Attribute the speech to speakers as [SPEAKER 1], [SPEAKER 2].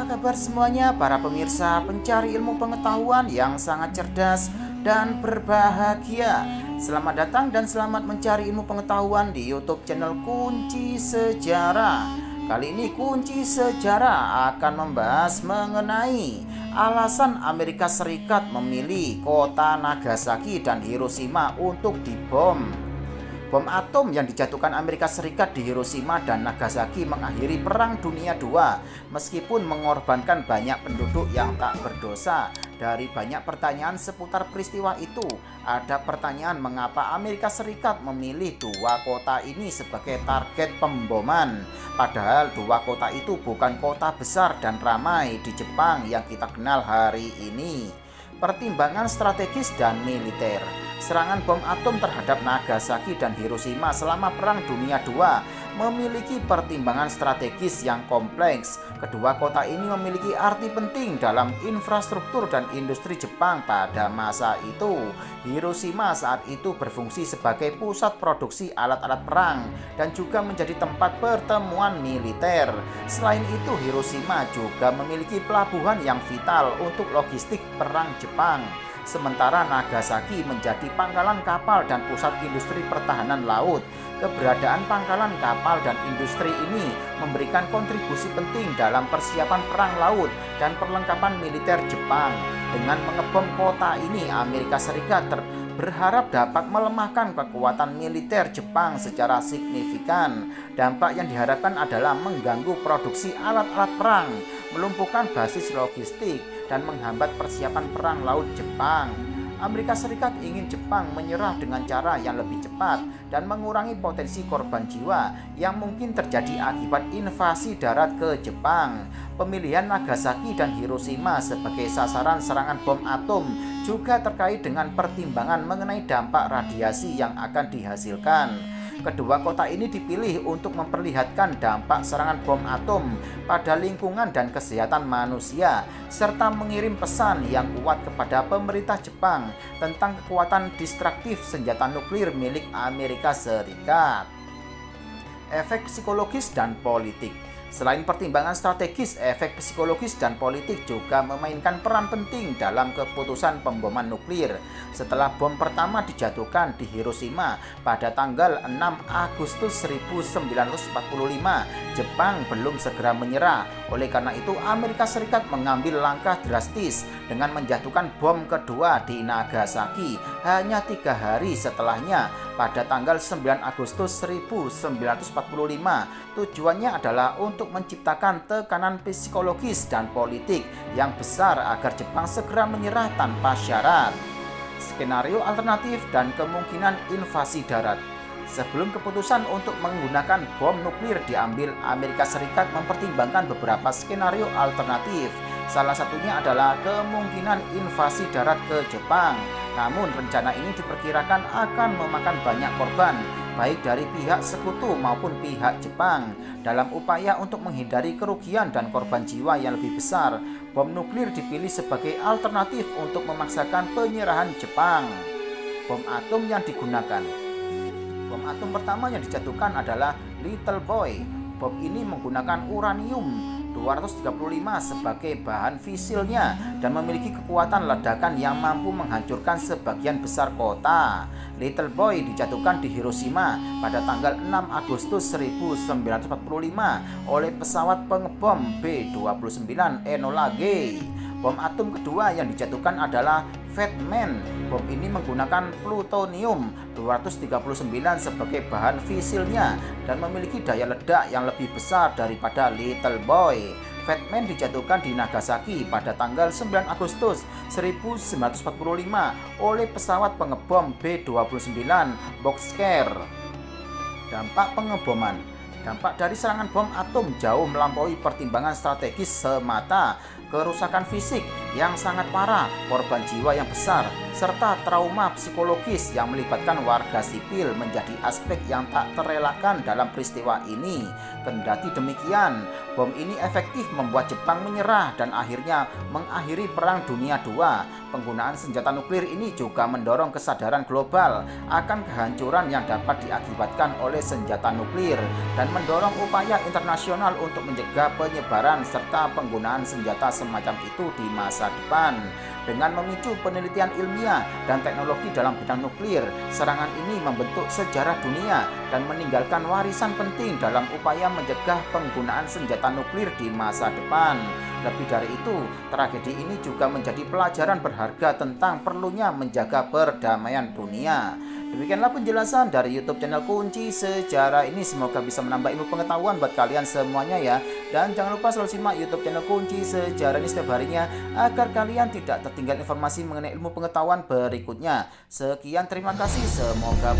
[SPEAKER 1] kabar semuanya para pemirsa pencari ilmu pengetahuan yang sangat cerdas dan berbahagia? Selamat datang dan selamat mencari ilmu pengetahuan di YouTube channel Kunci Sejarah. Kali ini Kunci Sejarah akan membahas mengenai alasan Amerika Serikat memilih kota Nagasaki dan Hiroshima untuk dibom. Bom atom yang dijatuhkan Amerika Serikat di Hiroshima dan Nagasaki mengakhiri Perang Dunia II meskipun mengorbankan banyak penduduk yang tak berdosa. Dari banyak pertanyaan seputar peristiwa itu, ada pertanyaan mengapa Amerika Serikat memilih dua kota ini sebagai target pemboman. Padahal dua kota itu bukan kota besar dan ramai di Jepang yang kita kenal hari ini. Pertimbangan strategis dan militer. Serangan bom atom terhadap Nagasaki dan Hiroshima selama Perang Dunia II memiliki pertimbangan strategis yang kompleks. Kedua kota ini memiliki arti penting dalam infrastruktur dan industri Jepang pada masa itu. Hiroshima saat itu berfungsi sebagai pusat produksi alat-alat perang dan juga menjadi tempat pertemuan militer. Selain itu, Hiroshima juga memiliki pelabuhan yang vital untuk logistik perang Jepang. Sementara Nagasaki menjadi pangkalan kapal dan pusat industri pertahanan laut. Keberadaan pangkalan kapal dan industri ini memberikan kontribusi penting dalam persiapan perang laut dan perlengkapan militer Jepang. Dengan mengebom kota ini, Amerika Serikat berharap dapat melemahkan kekuatan militer Jepang secara signifikan. Dampak yang diharapkan adalah mengganggu produksi alat-alat perang, melumpuhkan basis logistik, dan menghambat persiapan perang laut Jepang. Amerika Serikat ingin Jepang menyerah dengan cara yang lebih cepat dan mengurangi potensi korban jiwa yang mungkin terjadi akibat invasi darat ke Jepang. Pemilihan Nagasaki dan Hiroshima sebagai sasaran serangan bom atom juga terkait dengan pertimbangan mengenai dampak radiasi yang akan dihasilkan. Kedua kota ini dipilih untuk memperlihatkan dampak serangan bom atom pada lingkungan dan kesehatan manusia, serta mengirim pesan yang kuat kepada pemerintah Jepang tentang kekuatan destruktif senjata nuklir milik Amerika Serikat. Efek psikologis dan politik. Selain pertimbangan strategis, efek psikologis dan politik juga memainkan peran penting dalam keputusan pemboman nuklir. Setelah bom pertama dijatuhkan di Hiroshima pada tanggal 6 Agustus 1945, Jepang belum segera menyerah. Oleh karena itu, Amerika Serikat mengambil langkah drastis dengan menjatuhkan bom kedua di Nagasaki hanya 3 hari setelahnya pada tanggal 9 Agustus 1945. Tujuannya adalah untuk menciptakan tekanan psikologis dan politik yang besar agar Jepang segera menyerah tanpa syarat. Skenario alternatif dan kemungkinan invasi darat. Sebelum keputusan untuk menggunakan bom nuklir diambil, Amerika Serikat mempertimbangkan beberapa skenario alternatif. Salah satunya adalah kemungkinan invasi darat ke Jepang. Namun rencana ini diperkirakan akan memakan banyak korban, baik dari pihak sekutu maupun pihak Jepang. Dalam upaya untuk menghindari kerugian dan korban jiwa yang lebih besar, bom nuklir dipilih sebagai alternatif untuk memaksakan penyerahan Jepang. Bom atom yang digunakan. Bom atom pertama yang dijatuhkan adalah Little Boy. Bom ini menggunakan uranium 235 sebagai bahan fisilnya dan memiliki kekuatan ledakan yang mampu menghancurkan sebagian besar kota. Little Boy dijatuhkan di Hiroshima pada tanggal 6 Agustus 1945 oleh pesawat pengebom B-29 Enola Gay. Bom atom kedua yang dijatuhkan adalah Fat Man. Bom ini menggunakan plutonium 239 sebagai bahan fisilnya dan memiliki daya ledak yang lebih besar daripada Little Boy. Fat Man dijatuhkan di Nagasaki pada tanggal 9 Agustus 1945 oleh pesawat pengebom B-29 Bockscar. Dampak pengeboman. Dampak dari serangan bom atom jauh melampaui pertimbangan strategis semata. Kerusakan fisik yang sangat parah, korban jiwa yang besar, serta trauma psikologis yang melibatkan warga sipil menjadi aspek yang tak terelakkan dalam peristiwa ini. Kendati demikian, bom ini efektif membuat Jepang menyerah dan akhirnya mengakhiri Perang Dunia II. Penggunaan senjata nuklir ini juga mendorong kesadaran global akan kehancuran yang dapat diakibatkan oleh senjata nuklir dan mendorong upaya internasional untuk mencegah penyebaran serta penggunaan senjata semacam itu di masa depan. Dengan memicu penelitian ilmiah dan teknologi dalam bidang nuklir, serangan ini membentuk sejarah dunia dan meninggalkan warisan penting dalam upaya mencegah penggunaan senjata nuklir di masa depan. Lebih dari itu, tragedi ini juga menjadi pelajaran berharga tentang perlunya menjaga perdamaian dunia. Demikianlah penjelasan dari YouTube channel Kunci Sejarah ini. Semoga bisa menambah ilmu pengetahuan buat kalian semuanya ya. Dan jangan lupa selalu simak YouTube channel Kunci Sejarah ini setiap harinya agar kalian tidak tertinggal informasi mengenai ilmu pengetahuan berikutnya. Sekian, terima kasih. Semoga